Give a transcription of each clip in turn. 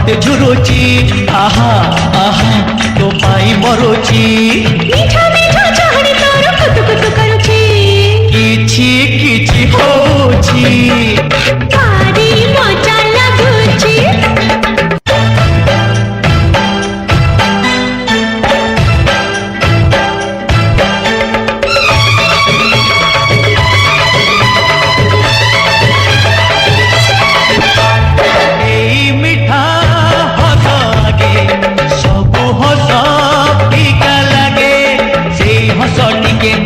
मते झुरुची आहा आहा तो पाई मरुची मीठा मीठा चाहनी तोर कुतु कुतु करुची किछि किछि होची भारी मजा लागुची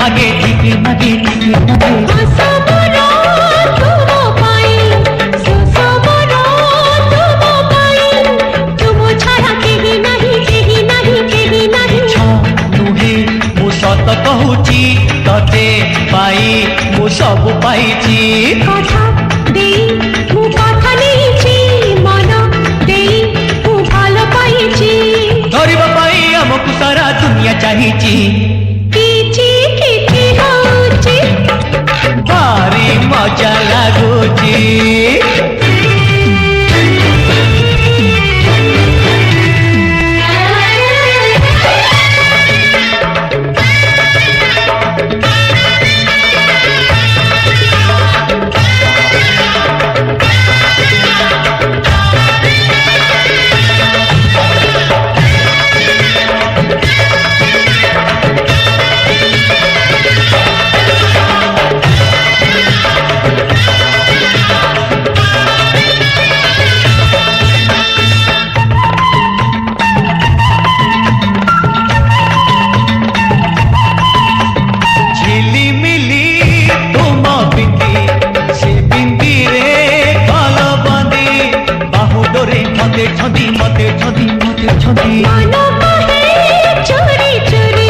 आगे टिके आगे टिके हसबरो तुमो पाई सुसबरो तुमो पाई तुमो छाड़ा केही नहीं केही नहीं केही नहीं छ नुहे मु सत कहूची तते पाई मु सब पाईची कथा देई मु कथा नेइची मन देई मु भालो पाईची धरिबा पाई हमकु सारा दुनिया चाहिची भारी मजा लागुची छदी मते छदी मते छदी मन कहे चोरी चोरी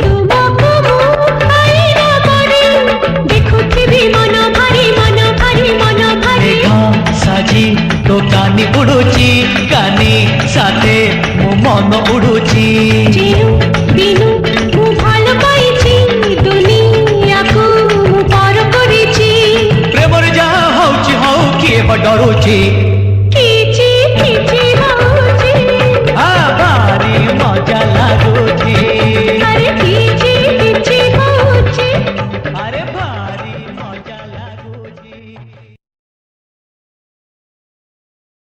तुमको मु आईना करे देखुथिबी मन भारी साजी तो कानी उड़ुची कानी साथे मो मन उड़ुची जिनु बिनु मु भालो पाइची दुनिया को मु पार करिची प्रेमर जा हौची हौ किए डरुची